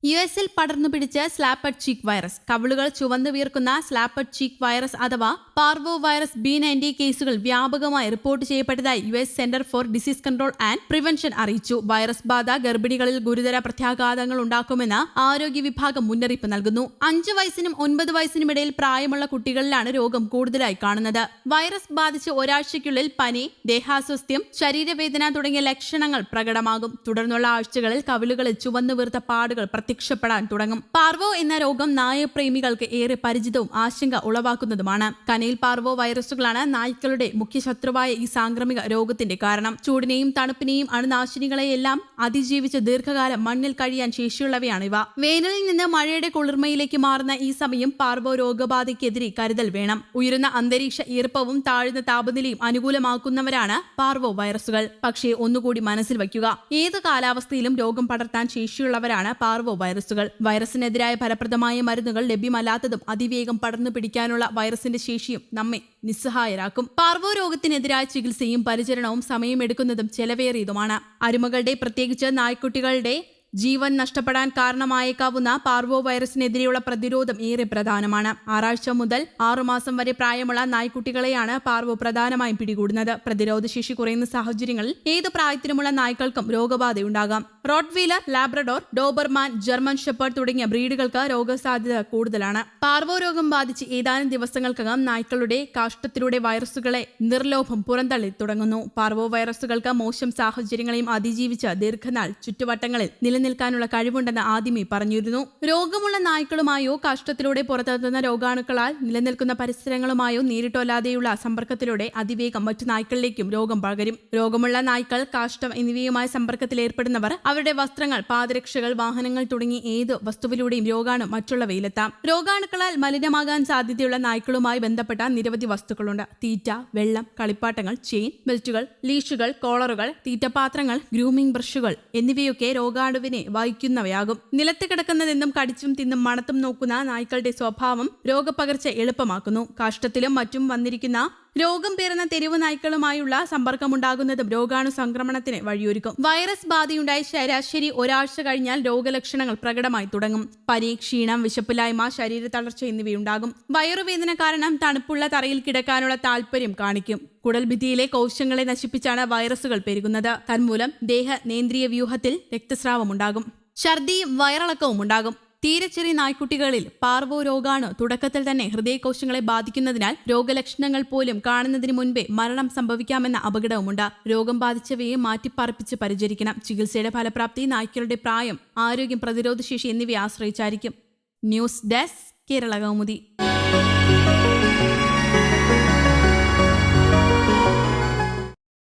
യുഎസിൽ പടർന്നു പിടിച്ച സ്ലാപ്പഡ് ചീക്ക് വൈറസ്. കവിളുകൾ ചുവന്നു വീർക്കുന്ന സ്ലാപ്പഡ് ചീക്ക് വൈറസ് അഥവാ പാർവോ വൈറസ് B90 കേസുകൾ വ്യാപകമായി റിപ്പോർട്ട് ചെയ്യപ്പെട്ടതായി US Center for Disease Control and Prevention അറിയിച്ചു. വൈറസ് ബാധ ഗർഭിണികളിൽ ഗുരുതര പ്രത്യാഘാതങ്ങൾ ഉണ്ടാക്കുമെന്ന് ആരോഗ്യ വിഭാഗം മുന്നറിയിപ്പ് നൽകുന്നു. 5 വയസ്സിനും 9 വയസ്സിനും ഇടയിൽ പ്രായമുള്ള കുട്ടികളിലാണ് രോഗം കൂടുതലായി കാണുന്നത്. വൈറസ് ബാധിച്ച് ഒരാഴ്ചയ്ക്കുള്ളിൽ പനി, ദേഹാസ്വാസ്ഥ്യം, ശരീരവേദന തുടങ്ങിയ ലക്ഷണങ്ങൾ പ്രകടമാകും. തുടർന്നുള്ള ആഴ്ചകളിൽ കവിളുകളിൽ ചുവന്നു വീർത്ത പാടുകൾ പ്രത്യക്ഷപ്പെടാൻ തുടങ്ങും. പാർവോ എന്ന രോഗം നായപ്രേമികൾക്ക് ഏറെ പരിചിതവും ആശങ്ക ഉളവാക്കുന്നതുമാണ്. കനയിൽ പാർവോ വൈറസുകളാണ് നായ്ക്കളുടെ മുഖ്യ ശത്രുവായ ഈ സാംക്രമിക രോഗത്തിന്റെ കാരണം. ചൂടിനെയും തണുപ്പിനെയും അണുനാശിനികളെയെല്ലാം അതിജീവിച്ച് ദീർഘകാലം മണ്ണിൽ കഴിയാൻ ശേഷിയുള്ളവയാണ് ഇവ. വേനലിൽ നിന്ന് മഴയുടെ കുളിർമയിലേക്ക് മാറുന്ന ഈ സമയം പാർവോ രോഗബാധയ്ക്കെതിരെ കരുതൽ വേണം. ഉയരുന്ന അന്തരീക്ഷ ഈർപ്പവും താഴ്ന്ന താപനിലയും അനുകൂലമാക്കുന്നവരാണ് പാർവോ വൈറസുകൾ. പക്ഷേ ഒന്നുകൂടി മനസ്സിൽ വയ്ക്കുക, ഏത് കാലാവസ്ഥയിലും രോഗം പടർത്താൻ ശേഷിയുള്ളവരാണ് പാർവോ വൈറസുകൾ. വൈറസിനെതിരായ ഫലപ്രദമായ മരുന്നുകൾ ലഭ്യമല്ലാത്തതും അതിവേഗം പടർന്നു പിടിക്കാനുള്ള വൈറസിന്റെ ശേഷിയും നമ്മെ നിസ്സഹായരാക്കും. പാർവോ രോഗത്തിനെതിരായ ചികിത്സയും പരിചരണവും സമയമെടുക്കുന്നതും ചെലവേറിയതുമാണ്. അരുമകളുടെ, പ്രത്യേകിച്ച് നായ്ക്കുട്ടികളുടെ ജീവൻ നഷ്ടപ്പെടാൻ കാരണമായേക്കാവുന്ന പാർവോ വൈറസിനെതിരെയുള്ള പ്രതിരോധം ഏറെ പ്രധാനമാണ്. 6 ആഴ്ച മുതൽ 6 മാസം വരെ പ്രായമുള്ള നായ്ക്കുട്ടികളെയാണ് പാർവോ പ്രധാനമായും പിടികൂടുന്നത്. പ്രതിരോധശേഷി കുറയുന്ന സാഹചര്യങ്ങളിൽ ഏത് പ്രായത്തിലുമുള്ള നായ്ക്കൾക്കും രോഗബാധയുണ്ടാകാം. Rottweiler, Labrador, Doberman, German shepherd തുടങ്ങിയ ബ്രീഡുകൾക്ക് രോഗസാധ്യത കൂടുതലാണ്. പാർവോ രോഗം ബാധിച്ച് ഏതാനും ദിവസങ്ങൾക്കകം നായ്ക്കളുടെ കാഷ്ടത്തിലൂടെ വൈറസുകളെ നിർലോഭം പുറന്തള്ളി തുടങ്ങുന്നു. പാർവോ വൈറസുകൾക്ക് മോശം സാഹചര്യങ്ങളെയും അതിജീവിച്ച് ദീർഘനാൾ ചുറ്റുവട്ടങ്ങളിൽ നിലനിൽക്കാനുള്ള കഴിവുണ്ടെന്ന് ആദ്യമേ പറഞ്ഞിരുന്നു. രോഗമുള്ള നായ്ക്കളുമായോ കാഷ്ടത്തിലൂടെ പുറത്തെത്തുന്ന രോഗാണുക്കളാൽ നിലനിൽക്കുന്ന പരിസരങ്ങളുമായോ നേരിട്ടോ അല്ലാതെയുള്ള സമ്പർക്കത്തിലൂടെ അതിവേഗം മറ്റു നായ്ക്കളിലേക്കും രോഗം പകരും. രോഗമുള്ള നായ്ക്കൾ, കാഷ്ടം എന്നിവയുമായി സമ്പർക്കത്തിൽ ഏർപ്പെടുന്നവർ, അവരുടെ വസ്ത്രങ്ങൾ, പാദരക്ഷകൾ, വാഹനങ്ങൾ തുടങ്ങി ഏത് വസ്തുവിലൂടെയും രോഗാണു മറ്റുള്ളവയിലെത്താം. രോഗാണുക്കളാൽ മലിനമാകാൻ സാധ്യതയുള്ള നായ്ക്കളുമായി ബന്ധപ്പെട്ട നിരവധി വസ്തുക്കളുണ്ട്. തീറ്റ, വെള്ളം, കളിപ്പാട്ടങ്ങൾ, ചെയിൻ, ബെൽറ്റുകൾ, ലീഷുകൾ, കോളറുകൾ, തീറ്റപാത്രങ്ങൾ, ഗ്രൂമിംഗ് ബ്രഷുകൾ എന്നിവയൊക്കെ രോഗാണുവിനെ വഹിക്കുന്നവയാകും. നിലത്ത് കിടക്കുന്നതെന്നും കടിച്ചും തിന്നും മണത്തും നോക്കുന്ന നായ്ക്കളുടെ സ്വഭാവം രോഗപകർച്ച എളുപ്പമാക്കുന്നു. കാഷ്ടത്തിലും മറ്റും വന്നിരിക്കുന്ന രോഗം പേറുന്ന തെരുവ് നായ്ക്കളുമായുള്ള സമ്പർക്കമുണ്ടാകുന്നതും രോഗാണു സംക്രമണത്തിന് വഴിയൊരുക്കും. വൈറസ് ബാധയുണ്ടായി ശരാശരി ഒരാഴ്ച കഴിഞ്ഞാൽ രോഗലക്ഷണങ്ങൾ പ്രകടമായി തുടങ്ങും. പനി, ക്ഷീണം, വിശപ്പില്ലായ്മ, ശരീര തളർച്ച എന്നിവയുണ്ടാകും. വയറുവേദന കാരണം തണുപ്പുള്ള തറയിൽ കിടക്കാനുള്ള താല്പര്യം കാണിക്കും. കുടൽഭിത്തിയിലെ കോശങ്ങളെ നശിപ്പിച്ചാണ് വൈറസുകൾ പെരുകുന്നത്. തന്മൂലം ദേഹനേന്ദ്രിയ വ്യൂഹത്തിൽ രക്തസ്രാവമുണ്ടാകും. ഛർദിയും വയറിളക്കവും ഉണ്ടാകും. തീരെ ചെറിയ നായ്ക്കുട്ടികളിൽ പാർവോ രോഗാണു തുടക്കത്തിൽ തന്നെ ഹൃദയകോശങ്ങളെ ബാധിക്കുന്നതിനാൽ രോഗലക്ഷണങ്ങൾ പോലും കാണുന്നതിന് മുൻപേ മരണം സംഭവിക്കാമെന്ന അപകടവുമുണ്ട്. രോഗം ബാധിച്ചവയെ മാറ്റിപ്പാർപ്പിച്ച് പരിചരിക്കണം. ചികിത്സയുടെ ഫലപ്രാപ്തി നായ്ക്കളുടെ പ്രായം, ആരോഗ്യം, പ്രതിരോധശേഷി എന്നിവയെ ആശ്രയിച്ചായിരിക്കും. News desk, Kerala Kaumudi.